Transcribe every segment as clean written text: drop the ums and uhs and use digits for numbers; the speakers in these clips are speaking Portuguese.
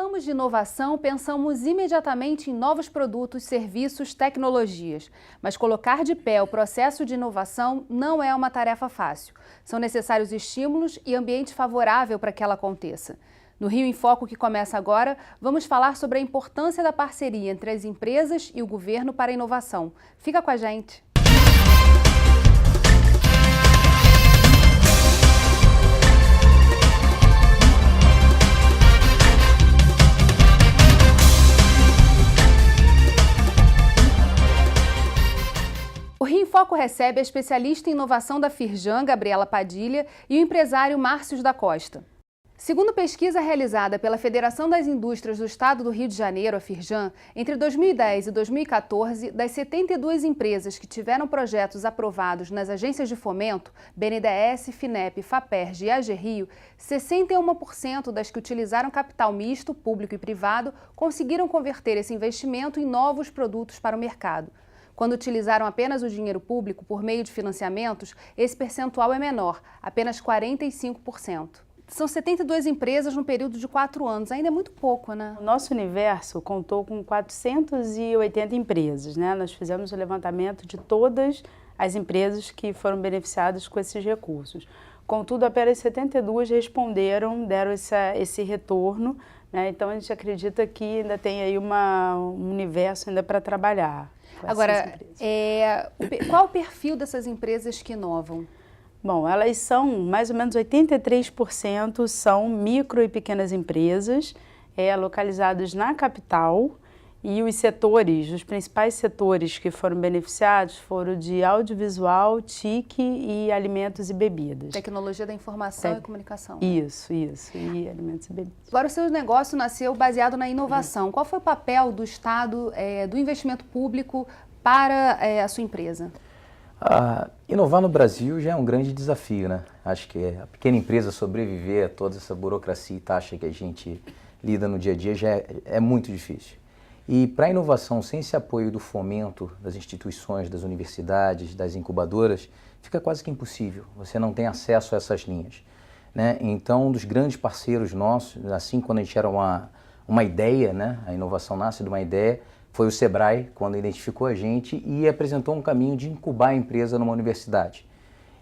falamos de inovação, pensamos imediatamente em novos produtos, serviços, tecnologias. Mas colocar de pé o processo de inovação não é uma tarefa fácil. São necessários estímulos e ambiente favorável para que ela aconteça. No Rio em Foco, que começa agora, vamos falar sobre a importância da parceria entre as empresas e o governo para a inovação. Fica com a gente! O Rio em Foco recebe a especialista em inovação da Firjan, Gabriela Padilha, e o empresário Márcios da Costa. Segundo pesquisa realizada pela Federação das Indústrias do Estado do Rio de Janeiro, a Firjan, entre 2010 e 2014, das 72 empresas que tiveram projetos aprovados nas agências de fomento, BNDES, FINEP, FAPERJ e AGRIO, 61% das que utilizaram capital misto, público e privado, conseguiram converter esse investimento em novos produtos para o mercado. Quando utilizaram apenas o dinheiro público por meio de financiamentos, esse percentual é menor, apenas 45%. São 72 empresas no período de 4 anos, ainda é muito pouco, né? O nosso universo contou com 480 empresas, né? Nós fizemos o levantamento de todas as empresas que foram beneficiadas com esses recursos. Contudo, apenas 72 responderam, deram esse retorno, né? Então a gente acredita que ainda tem aí um universo ainda para trabalhar. Agora, qual o perfil dessas empresas que inovam? Bom, elas são, mais ou menos 83% são micro e pequenas empresas localizadas na capital, e os setores, os principais setores que foram beneficiados foram de audiovisual, TIC e alimentos e bebidas. Tecnologia da informação e comunicação. Isso, e alimentos e bebidas. Agora, o seu negócio nasceu baseado na inovação. Qual foi o papel do Estado, do investimento público para a sua empresa? Inovar no Brasil já é um grande desafio, né? Acho que a pequena empresa sobreviver a toda essa burocracia e taxa que a gente lida no dia a dia já é muito difícil. E para a inovação, sem esse apoio do fomento das instituições, das universidades, das incubadoras, fica quase que impossível. Você não tem acesso a essas linhas, né? Então, um dos grandes parceiros nossos, assim quando a gente era uma ideia, né? A inovação nasce de uma ideia, foi o Sebrae, quando identificou a gente e apresentou um caminho de incubar a empresa numa universidade.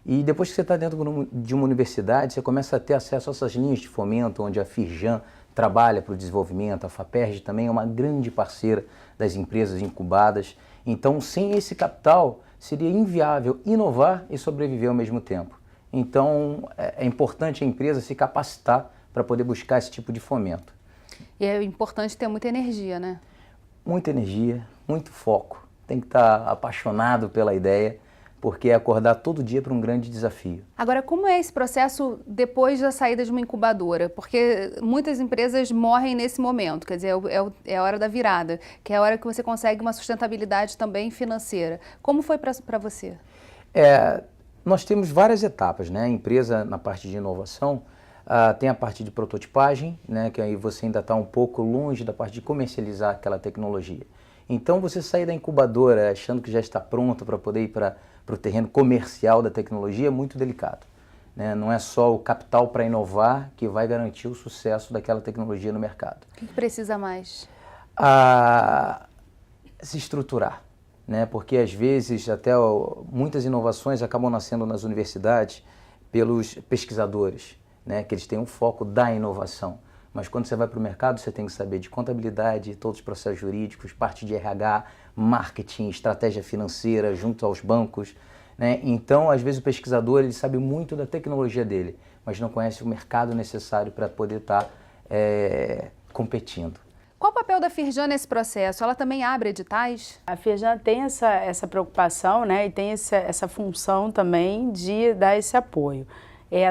E depois que você está dentro de uma universidade, você começa a ter acesso a essas linhas de fomento, onde a Firjan trabalha para o desenvolvimento, a FAPERJ também é uma grande parceira das empresas incubadas. Então, sem esse capital, seria inviável inovar e sobreviver ao mesmo tempo. Então, é importante a empresa se capacitar para poder buscar esse tipo de fomento. E é importante ter muita energia, né? Muita energia, muito foco. Tem que estar apaixonado pela ideia, porque é acordar todo dia para um grande desafio. Agora, como é esse processo depois da saída de uma incubadora? Porque muitas empresas morrem nesse momento, quer dizer, é a hora da virada, que é a hora que você consegue uma sustentabilidade também financeira. Como foi para você? Nós temos várias etapas, né? A empresa, na parte de inovação, tem a parte de prototipagem, né? Que aí você ainda está um pouco longe da parte de comercializar aquela tecnologia. Então, você sair da incubadora achando que já está pronto para poder ir para o terreno comercial da tecnologia é muito delicado, né? Não é só o capital para inovar que vai garantir o sucesso daquela tecnologia no mercado. O que precisa mais? Se estruturar, né? Porque às vezes até muitas inovações acabam nascendo nas universidades pelos pesquisadores, né? Que eles têm um foco da inovação. Mas quando você vai para o mercado, você tem que saber de contabilidade, todos os processos jurídicos, parte de RH, marketing, estratégia financeira junto aos bancos, né? Então, às vezes o pesquisador ele sabe muito da tecnologia dele, mas não conhece o mercado necessário para poder estar competindo. Qual o papel da Firjan nesse processo? Ela também abre editais? A Firjan tem essa preocupação, né? E tem essa função também de dar esse apoio.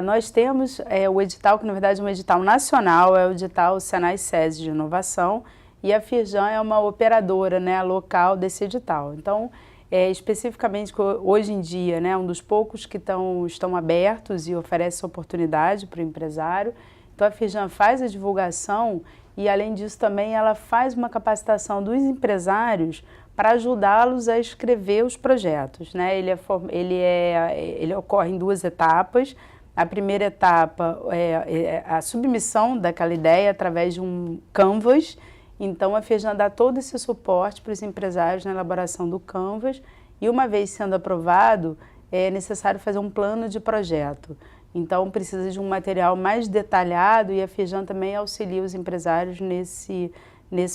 Nós temos o edital, que na verdade é um edital nacional, é o edital Senai SESI de Inovação, e a Firjan é uma operadora, né, local desse edital. Então, especificamente hoje em dia, né, um dos poucos que estão abertos e oferece oportunidade para o empresário. Então, a Firjan faz a divulgação e, além disso, também ela faz uma capacitação dos empresários para ajudá-los a escrever os projetos, né? Ele ocorre em 2 etapas. A primeira etapa é a submissão daquela ideia através de um Canvas. Então, a Firjan dá todo esse suporte para os empresários na elaboração do Canvas e, uma vez sendo aprovado, é necessário fazer um plano de projeto. Então, precisa de um material mais detalhado e a Firjan também auxilia os empresários nesse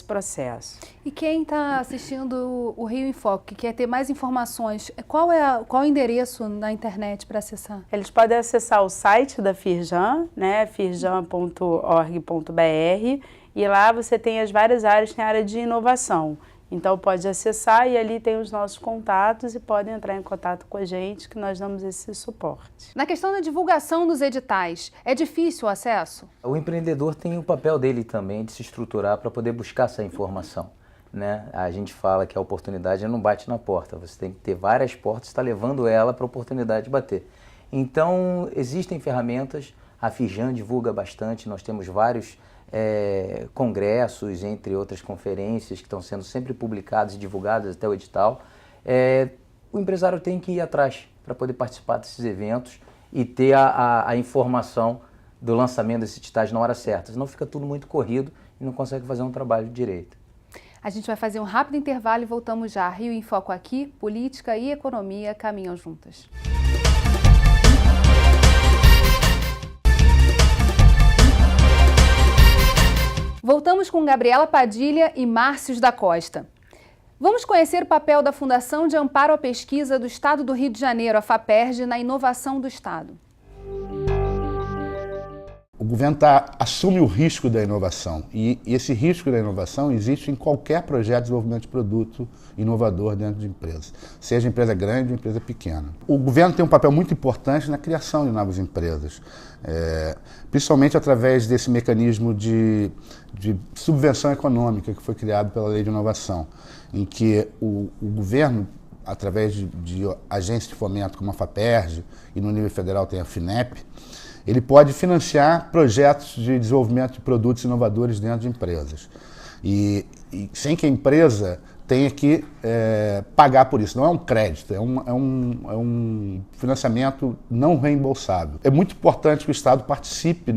processo. E quem está assistindo o Rio em Foco, que quer ter mais informações, qual o endereço na internet para acessar? Eles podem acessar o site da Firjan, né, firjan.org.br, e lá você tem as várias áreas, tem a área de inovação. Então pode acessar e ali tem os nossos contatos e podem entrar em contato com a gente que nós damos esse suporte. Na questão da divulgação dos editais, é difícil o acesso? O empreendedor tem o papel dele também de se estruturar para poder buscar essa informação, né? A gente fala que a oportunidade não bate na porta, você tem que ter várias portas e está levando ela para a oportunidade de bater. Então existem ferramentas, a Firjan divulga bastante, nós temos vários congressos, entre outras conferências que estão sendo sempre publicadas e divulgadas até o edital. O empresário tem que ir atrás para poder participar desses eventos e ter a informação do lançamento desses editais na hora certa, senão fica tudo muito corrido e não consegue fazer um trabalho direito. A gente vai fazer um rápido intervalo e voltamos já. Rio em Foco aqui, política e economia caminham juntas. Voltamos com Gabriela Padilha e Márcios da Costa. Vamos conhecer o papel da Fundação de Amparo à Pesquisa do Estado do Rio de Janeiro, a FAPERJ, na inovação do Estado. O governo assume o risco da inovação e esse risco da inovação existe em qualquer projeto de desenvolvimento de produto inovador dentro de empresas, seja empresa grande ou empresa pequena. O governo tem um papel muito importante na criação de novas empresas, principalmente através desse mecanismo de subvenção econômica que foi criado pela Lei de Inovação, em que o governo, através de agências de fomento como a FAPERJ e no nível federal tem a FINEP, ele pode financiar projetos de desenvolvimento de produtos inovadores dentro de empresas. E sem que a empresa tenha que pagar por isso. Não é um crédito, é um financiamento não reembolsável. É muito importante que o Estado participe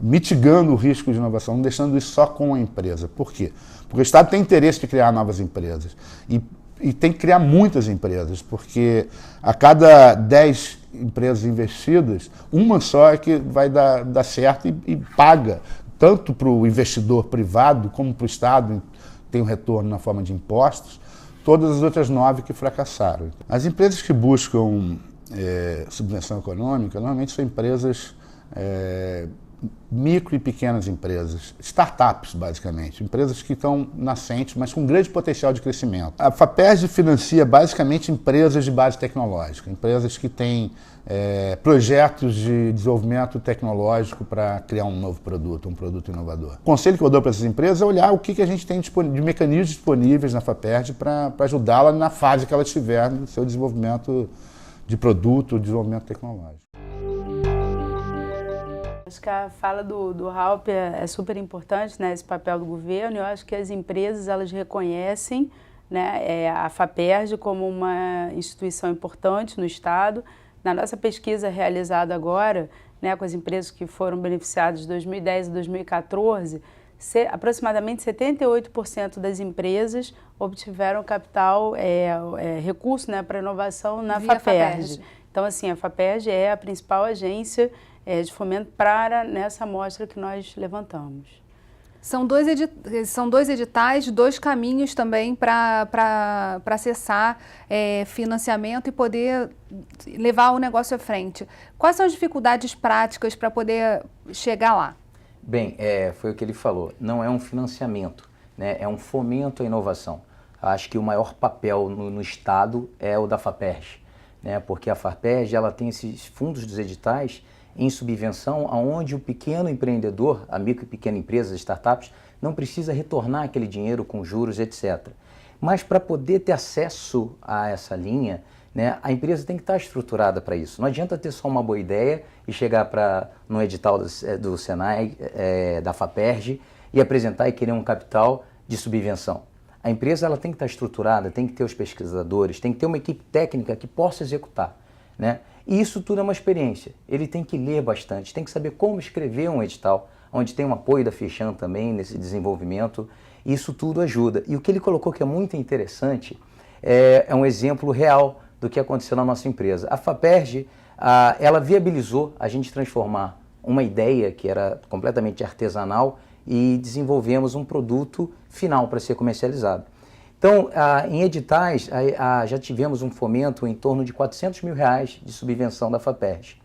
mitigando o risco de inovação, não deixando isso só com a empresa. Por quê? Porque o Estado tem interesse de criar novas empresas. E tem que criar muitas empresas, porque a cada 10 empresas investidas, uma só é que vai dar certo e paga, tanto para o investidor privado como para o Estado, tem um retorno na forma de impostos, todas as outras 9 que fracassaram. As empresas que buscam subvenção econômica, normalmente são empresas micro e pequenas empresas, startups basicamente, empresas que estão nascentes, mas com grande potencial de crescimento. A FAPERJ financia basicamente empresas de base tecnológica, empresas que têm projetos de desenvolvimento tecnológico para criar um novo produto, um produto inovador. O conselho que eu dou para essas empresas é olhar o que a gente tem de mecanismos disponíveis na FAPERJ para ajudá-la na fase que ela estiver no seu desenvolvimento de produto, desenvolvimento tecnológico. Acho que a fala do Raup é super importante, né, esse papel do governo. Eu acho que as empresas elas reconhecem, né, a FAPERJ como uma instituição importante no Estado. Na nossa pesquisa realizada agora, né, com as empresas que foram beneficiadas de 2010 a 2014, aproximadamente 78% das empresas obtiveram capital, recurso, né, para inovação na FAPERJ. Então, assim, a FAPERJ é a principal agência de fomento para nessa amostra que nós levantamos. São dois editais, 2 caminhos também para acessar financiamento e poder levar o negócio à frente. Quais são as dificuldades práticas para poder chegar lá? Bem, foi o que ele falou, não é um financiamento, né? É um fomento à inovação. Acho que o maior papel no Estado é o da FAPERJ, né? Porque a FAPERJ ela tem esses fundos dos editais em subvenção, onde o pequeno empreendedor, a micro e pequena empresa, startups, não precisa retornar aquele dinheiro com juros, etc. Mas para poder ter acesso a essa linha, né, a empresa tem que estar estruturada para isso. Não adianta ter só uma boa ideia e chegar no edital do Senai, da FAPERJ, e apresentar e querer um capital de subvenção. A empresa ela tem que estar estruturada, tem que ter os pesquisadores, tem que ter uma equipe técnica que possa executar, né? E isso tudo é uma experiência. Ele tem que ler bastante, tem que saber como escrever um edital, onde tem um apoio da Firjan também nesse desenvolvimento. Isso tudo ajuda. E o que ele colocou que é muito interessante é um exemplo real do que aconteceu na nossa empresa. A FAPERJ, ela viabilizou a gente transformar uma ideia que era completamente artesanal e desenvolvemos um produto final para ser comercializado. Então, em editais, já tivemos um fomento em torno de R$400 mil de subvenção da FAPERJ.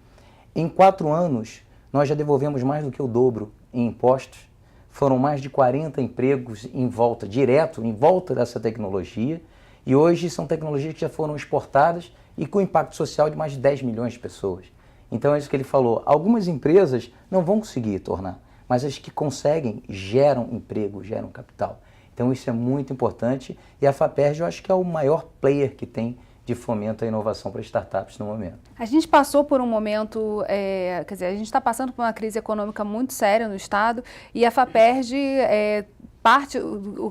Em 4 anos, nós já devolvemos mais do que o dobro em impostos. Foram mais de 40 empregos em volta dessa tecnologia. E hoje são tecnologias que já foram exportadas e com impacto social de mais de 10 milhões de pessoas. Então é isso que ele falou. Algumas empresas não vão conseguir tornar, mas as que conseguem geram emprego, geram capital. Então isso é muito importante e a FAPERJ eu acho que é o maior player que tem de fomento à inovação para startups no momento. A gente passou por um momento, quer dizer, a gente está passando por uma crise econômica muito séria no Estado e a FAPERJ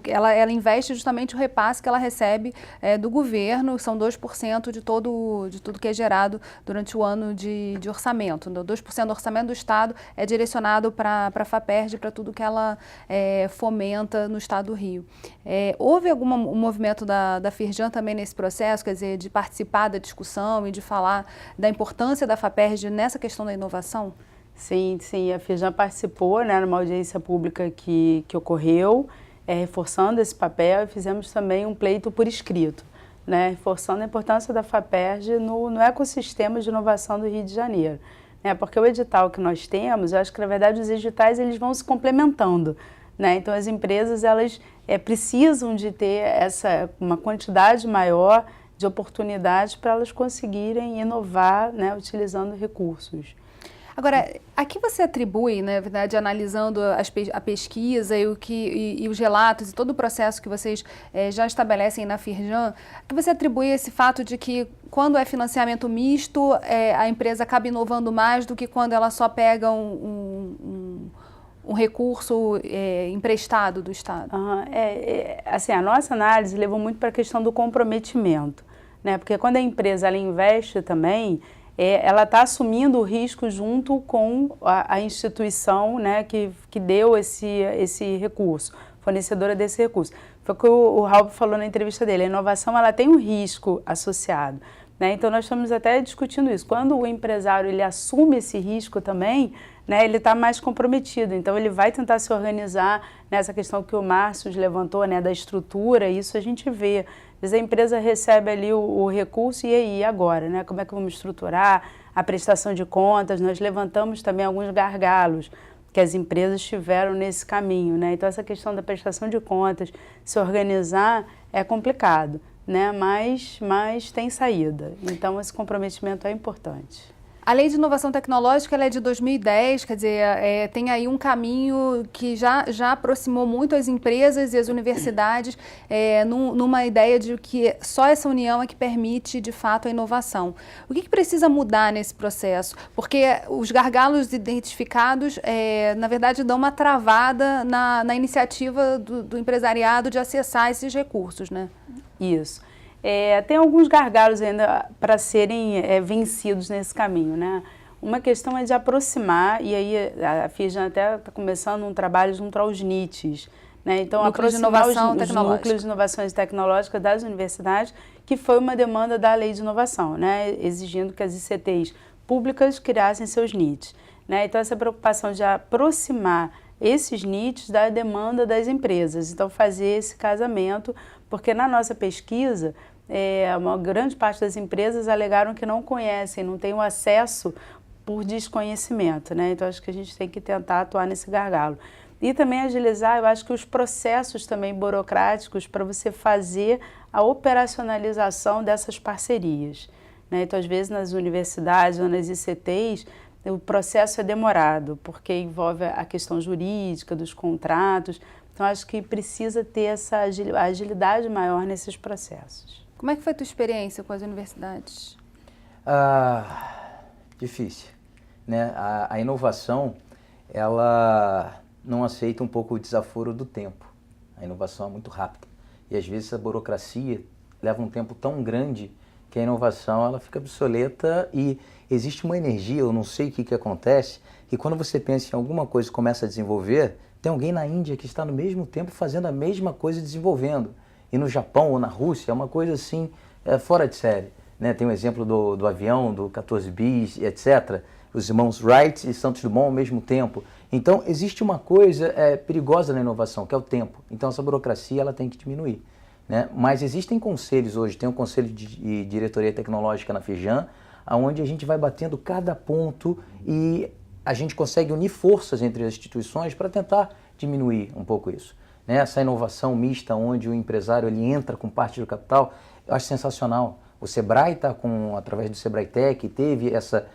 ela investe justamente o repasse que ela recebe do governo, são 2% de tudo que é gerado durante o ano de orçamento. 2% do orçamento do Estado é direcionado para a FAPERJ, para tudo que ela fomenta no Estado do Rio. Houve algum movimento da Firjan também nesse processo, quer dizer, de participar da discussão e de falar da importância da FAPERJ nessa questão da inovação? Sim, a Firjan participou, né, numa audiência pública que ocorreu, reforçando esse papel, e fizemos também um pleito por escrito, né, reforçando a importância da FAPERJ no ecossistema de inovação do Rio de Janeiro. Né, porque o edital que nós temos, eu acho que na verdade os editais eles vão se complementando. Né, então as empresas elas precisam de ter uma quantidade maior de oportunidades para elas conseguirem inovar, né, utilizando recursos. Agora, a que você atribui, na verdade, analisando a pesquisa e os relatos e todo o processo que vocês já estabelecem na Firjan, que você atribui esse fato de que quando é financiamento misto, a empresa acaba inovando mais do que quando ela só pega um recurso emprestado do Estado? Assim, a nossa análise levou muito para a questão do comprometimento, né? Porque quando a empresa ela investe também, ela está assumindo o risco junto com a instituição, né, que deu esse recurso, fornecedora desse recurso. Foi o que o Raul falou na entrevista dele, a inovação ela tem um risco associado. Né? Então nós estamos até discutindo isso. Quando o empresário ele assume esse risco também, né, ele está mais comprometido. Então ele vai tentar se organizar nessa questão que o Márcio levantou, né, da estrutura, isso a gente vê. Às vezes a empresa recebe ali o recurso e aí, agora, né? Como é que vamos estruturar a prestação de contas? Nós levantamos também alguns gargalos que as empresas tiveram nesse caminho, né? Então essa questão da prestação de contas, se organizar é complicado, né? Mas tem saída. Então esse comprometimento é importante. A Lei de Inovação Tecnológica ela é de 2010, quer dizer, tem aí um caminho que já aproximou muito as empresas e as universidades numa ideia de que só essa união é que permite, de fato, a inovação. O que precisa mudar nesse processo? Porque os gargalos identificados, na verdade, dão uma travada na iniciativa do empresariado de acessar esses recursos, né? Isso. Tem alguns gargalos ainda para serem vencidos nesse caminho, né? Uma questão é de aproximar, e aí a Firjan até está começando um trabalho junto aos NITs, né? Então, aproximar os núcleos de inovações tecnológicas das universidades, que foi uma demanda da Lei de Inovação, né? Exigindo que as ICTs públicas criassem seus NITs. Né? Então, essa preocupação de aproximar esses NITs da demanda das empresas. Então, fazer esse casamento, porque na nossa pesquisa, uma grande parte das empresas alegaram que não conhecem, não têm o acesso por desconhecimento, né? Então, acho que a gente tem que tentar atuar nesse gargalo. E também agilizar, eu acho que os processos também burocráticos para você fazer a operacionalização dessas parcerias. Né? Então, às vezes, nas universidades ou nas ICTs, o processo é demorado, porque envolve a questão jurídica, dos contratos. Então, acho que precisa ter essa agilidade maior nesses processos. Como é que foi a tua experiência com as universidades? Difícil. Né? A inovação, ela não aceita um pouco o desaforo do tempo. A inovação é muito rápida. E, às vezes, a burocracia leva um tempo tão grande que a inovação ela fica obsoleta e existe uma energia, eu não sei o que acontece, que quando você pensa em alguma coisa e começa a desenvolver, tem alguém na Índia que está no mesmo tempo fazendo a mesma coisa e desenvolvendo. E no Japão ou na Rússia é uma coisa assim, fora de série. Né? Tem o exemplo do avião, do 14 bis, etc. Os irmãos Wright e Santos Dumont ao mesmo tempo. Então, existe uma coisa perigosa na inovação, que é o tempo. Então, essa burocracia ela tem que diminuir. Né? Mas existem conselhos hoje, tem um conselho de diretoria tecnológica na Firjan, onde a gente vai batendo cada ponto e a gente consegue unir forças entre as instituições para tentar diminuir um pouco isso. Né? Essa inovação mista, onde o empresário ele entra com parte do capital, eu acho sensacional. O Sebrae está através do Sebrae Tech, teve essa...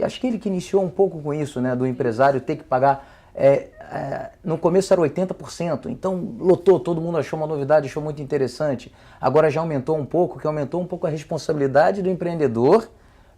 Acho que ele que iniciou um pouco com isso, né? Do empresário ter que pagar... no começo era 80%, então lotou, todo mundo achou uma novidade, achou muito interessante. Agora já aumentou um pouco, a responsabilidade do empreendedor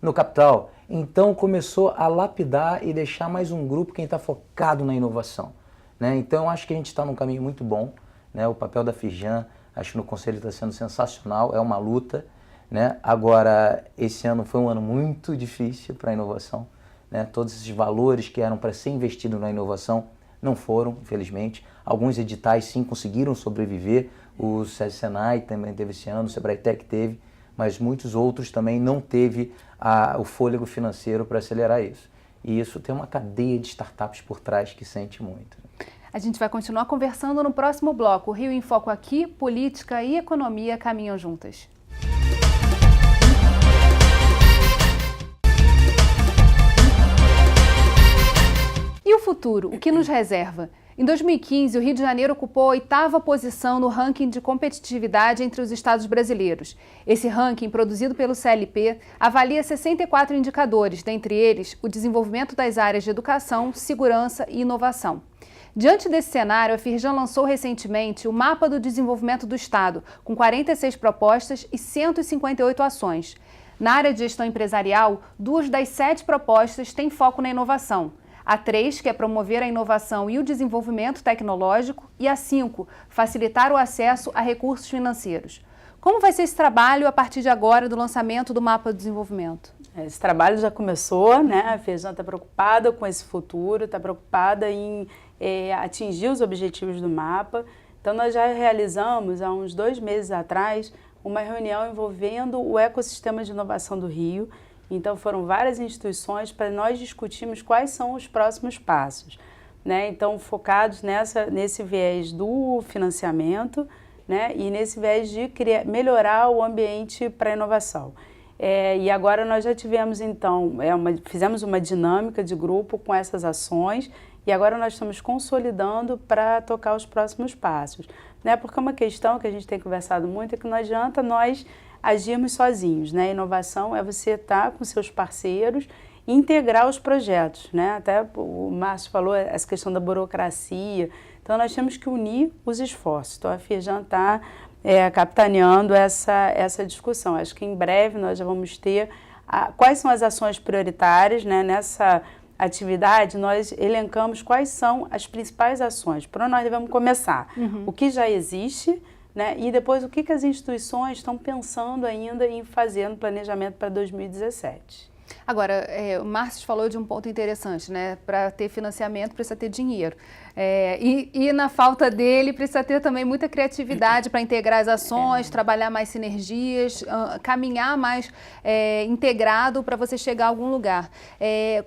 no capital. Então começou a lapidar e deixar mais um grupo quem está focado na inovação. Né? Então eu acho que a gente está num caminho muito bom. Né? O papel da Firjan, acho que no Conselho está sendo sensacional, é uma luta. Né? Agora, esse ano foi um ano muito difícil para a inovação. Né? Todos esses valores que eram para ser investido na inovação não foram, infelizmente. Alguns editais sim conseguiram sobreviver. O Senai também teve esse ano, o Sebrae Tech teve, mas muitos outros também não teve o fôlego financeiro para acelerar isso. E isso tem uma cadeia de startups por trás que sente muito. A gente vai continuar conversando no próximo bloco. O Rio em Foco aqui, política e economia caminham juntas. E o futuro, o que nos reserva? Em 2015, o Rio de Janeiro ocupou a 8ª posição no ranking de competitividade entre os estados brasileiros. Esse ranking, produzido pelo CLP, avalia 64 indicadores, dentre eles o desenvolvimento das áreas de educação, segurança e inovação. Diante desse cenário, a Firjan lançou recentemente o Mapa do Desenvolvimento do Estado, com 46 propostas e 158 ações. Na área de gestão empresarial, 2 das 7 propostas têm foco na inovação. A 3, que é promover a inovação e o desenvolvimento tecnológico, e a 5, facilitar o acesso a recursos financeiros. Como vai ser esse trabalho a partir de agora do lançamento do Mapa do Desenvolvimento? Esse trabalho já começou, né? A Firjan está preocupada com esse futuro, está preocupada em atingir os objetivos do mapa. Então, nós já realizamos, há uns 2 meses atrás, uma reunião envolvendo o ecossistema de inovação do Rio. Então, foram várias instituições para nós discutirmos quais são os próximos passos. Né? Então, focados nesse viés do financiamento, né? E nesse viés de melhorar o ambiente para a inovação. E agora nós já tivemos, então, fizemos uma dinâmica de grupo com essas ações e agora nós estamos consolidando para tocar os próximos passos. Né? Porque uma questão que a gente tem conversado muito é que não adianta nós agirmos sozinhos. Né? A inovação é você estar com seus parceiros e integrar os projetos. Né? Até o Márcio falou essa questão da burocracia. Então, nós temos que unir os esforços. Então, a Firjan está capitaneando essa discussão. Acho que em breve nós já vamos ter quais são as ações prioritárias. Né? Nessa atividade, nós elencamos quais são as principais ações. Por onde nós devemos começar? O que já existe, né? E depois o que as instituições estão pensando ainda em fazer no planejamento para 2017. Agora, o Márcio falou de um ponto interessante, né? Para ter financiamento precisa ter dinheiro. E na falta dele precisa ter também muita criatividade para integrar as ações, trabalhar mais sinergias, caminhar mais integrado para você chegar a algum lugar.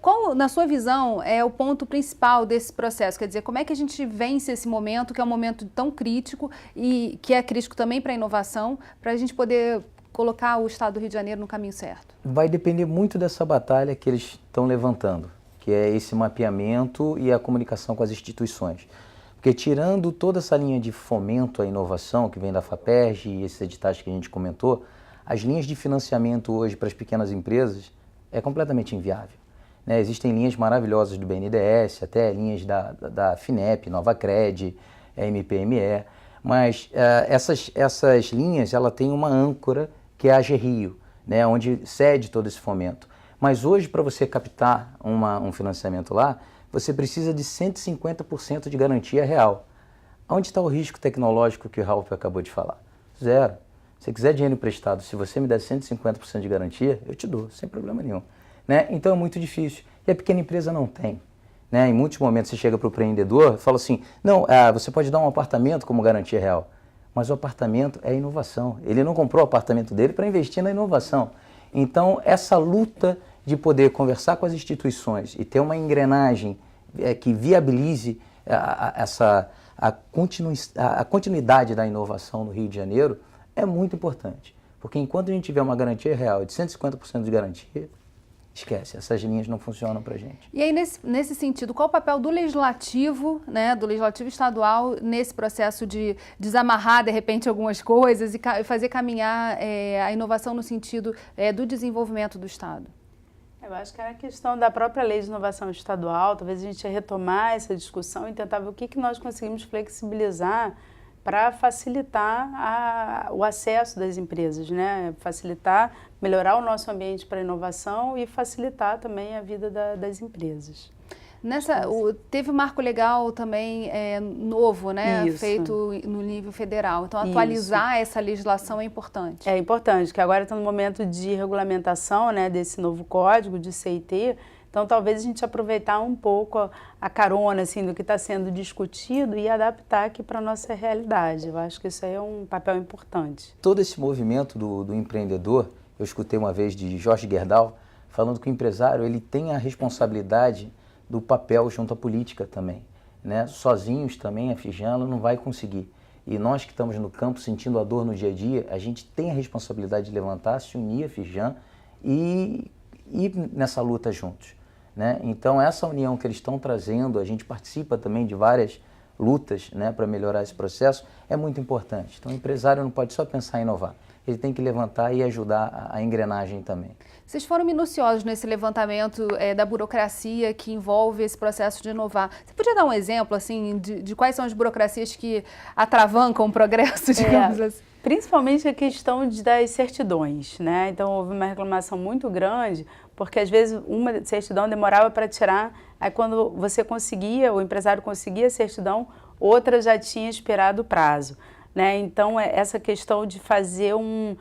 Qual, na sua visão, é o ponto principal desse processo? Quer dizer, como é que a gente vence esse momento, que é um momento tão crítico e que é crítico também para a inovação, para a gente poder colocar o Estado do Rio de Janeiro no caminho certo? Vai depender muito dessa batalha que eles estão levantando, que é esse mapeamento e a comunicação com as instituições. Porque tirando toda essa linha de fomento à inovação que vem da FAPERJ e esses editais que a gente comentou, as linhas de financiamento hoje para as pequenas empresas é completamente inviável. Né? Existem linhas maravilhosas do BNDES, até linhas da FINEP, Nova Cred, MPME, mas essas linhas ela tem uma âncora que é a AGRIO, né, onde cede todo esse fomento. Mas hoje, para você captar um financiamento lá, você precisa de 150% de garantia real. Onde está o risco tecnológico que o Ralf acabou de falar? Zero. Se quiser dinheiro emprestado, se você me der 150% de garantia, eu te dou, sem problema nenhum. Né? Então é muito difícil. E a pequena empresa não tem. Né? Em muitos momentos você chega para o empreendedor e fala assim, não, você pode dar um apartamento como garantia real, mas o apartamento é inovação. Ele não comprou o apartamento dele para investir na inovação. Então essa luta de poder conversar com as instituições e ter uma engrenagem que viabilize a continuidade da inovação no Rio de Janeiro é muito importante. Porque enquanto a gente tiver uma garantia real de 150% de garantia, esquece, essas linhas não funcionam para a gente. E aí, nesse sentido, qual o papel do legislativo, né, do legislativo estadual, nesse processo de desamarrar, de repente, algumas coisas e fazer caminhar a inovação no sentido do desenvolvimento do Estado? Eu acho que era a questão da própria lei de inovação estadual, talvez a gente ia retomar essa discussão e tentar ver o que nós conseguimos flexibilizar para facilitar o acesso das empresas, né? Facilitar, melhorar o nosso ambiente para inovação e facilitar também a vida das empresas. Teve um marco legal também novo, né? Isso. Feito no nível federal. Então, atualizar essa legislação é importante. É importante, que agora está no momento de regulamentação, né, desse novo código de CIT. Então, talvez a gente aproveitar um pouco a carona assim, do que está sendo discutido e adaptar aqui para a nossa realidade. Eu acho que isso aí é um papel importante. Todo esse movimento do empreendedor, eu escutei uma vez de Jorge Gerdau, falando que o empresário ele tem a responsabilidade do papel junto à política também. Né? Sozinhos também a Firjan não vai conseguir. E nós que estamos no campo sentindo a dor no dia a dia, a gente tem a responsabilidade de levantar, se unir a Firjan e ir nessa luta juntos. Né? Então essa união que eles estão trazendo, a gente participa também de várias lutas, né, para melhorar esse processo, é muito importante. Então o empresário não pode só pensar em inovar, ele tem que levantar e ajudar a engrenagem também. Vocês foram minuciosos nesse levantamento da burocracia que envolve esse processo de inovar. Você podia dar um exemplo assim, de quais são as burocracias que atravancam o progresso, digamos assim? Principalmente a questão das certidões, né? Então houve uma reclamação muito grande, porque às vezes uma certidão demorava para tirar, aí quando você conseguia, o empresário conseguia a certidão, outra já tinha expirado o prazo, né? Então essa questão de fazer um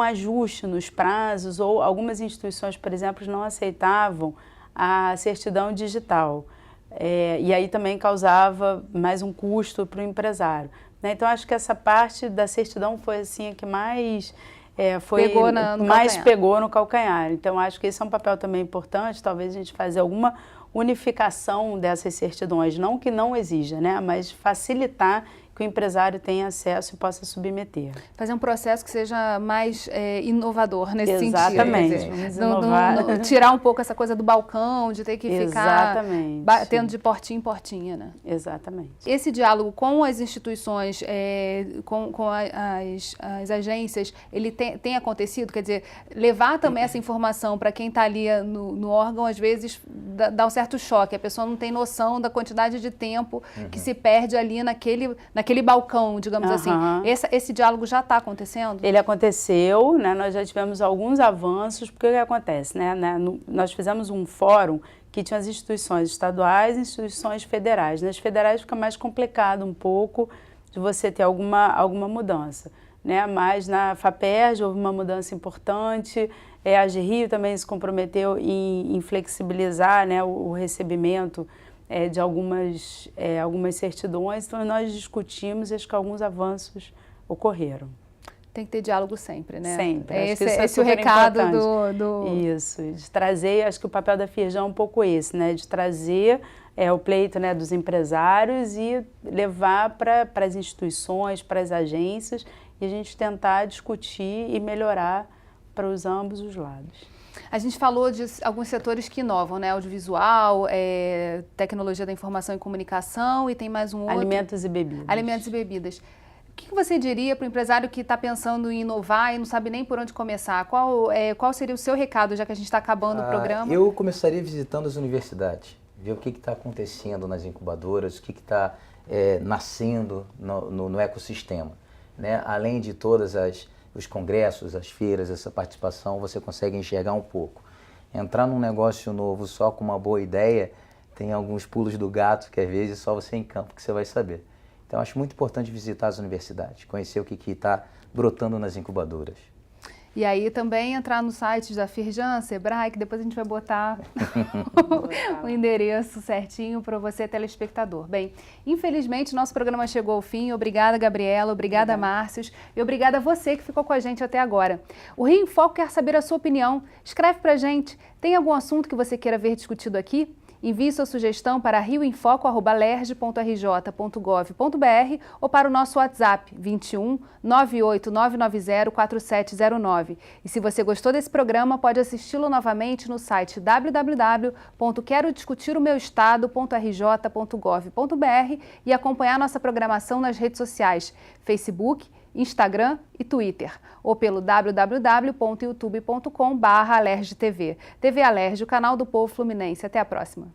ajuste nos prazos, ou algumas instituições, por exemplo, não aceitavam a certidão digital, e aí também causava mais um custo para o empresário. Então acho que essa parte da certidão foi assim a que mais pegou no calcanhar. Então acho que esse é um papel também importante, talvez a gente fazer alguma unificação dessas certidões, não que não exija, né, mas facilitar que o empresário tenha acesso e possa submeter. Fazer um processo que seja mais inovador nesse sentido. Exatamente. Tirar um pouco essa coisa do balcão, de ter que ficar batendo de portinha em portinha, né? Exatamente. Esse diálogo com as instituições, com as agências, ele tem acontecido? Quer dizer, levar também essa informação para quem está ali no órgão, às vezes dá um certo choque. A pessoa não tem noção da quantidade de tempo que se perde ali naquele balcão, digamos assim. Esse diálogo já está acontecendo? Ele aconteceu, né? Nós já tivemos alguns avanços, porque o que acontece? Né? Nós fizemos um fórum que tinha as instituições estaduais e instituições federais. Nas federais fica mais complicado um pouco de você ter alguma mudança. Né? Mas na FAPERJ houve uma mudança importante, a AGRIO também se comprometeu em flexibilizar, né, o recebimento de algumas certidões, então nós discutimos e acho que alguns avanços ocorreram. Tem que ter diálogo sempre, né? Sempre. Esse é o recado do... Isso, de trazer, acho que o papel da Firjan é um pouco esse, né? De trazer o pleito, né, dos empresários e levar para as instituições, para as agências e a gente tentar discutir e melhorar para ambos os lados. A gente falou de alguns setores que inovam, né? Audiovisual, tecnologia da informação e comunicação e tem mais um outro. Alimentos e bebidas. Alimentos e bebidas. O que você diria para o empresário que está pensando em inovar e não sabe nem por onde começar? Qual seria o seu recado, já que a gente está acabando o programa? Eu começaria visitando as universidades, ver o que está acontecendo nas incubadoras, o que está nascendo no ecossistema. Né? Além de todas os congressos, as feiras, essa participação, você consegue enxergar um pouco. Entrar num negócio novo só com uma boa ideia, tem alguns pulos do gato que às vezes só você em campo que você vai saber. Então, acho muito importante visitar as universidades, conhecer o que está brotando nas incubadoras. E aí também entrar no site da Firjan, Sebrae, que depois a gente vai botar o endereço certinho para você, telespectador. Bem, infelizmente nosso programa chegou ao fim. Obrigada, Gabriela. Obrigada, Márcios. E obrigada a você que ficou com a gente até agora. O Rio em Foco quer saber a sua opinião. Escreve para a gente. Tem algum assunto que você queira ver discutido aqui? Envie sua sugestão para rioemfoco@lerj.rj.gov.br ou para o nosso WhatsApp 21 98990 4709. E se você gostou desse programa, pode assisti-lo novamente no site www.querodiscutiromeuestado.rj.gov.br e acompanhar nossa programação nas redes sociais Facebook, Instagram e Twitter, ou pelo www.youtube.com/alerjtv. TV Alerj, o canal do povo fluminense. Até a próxima.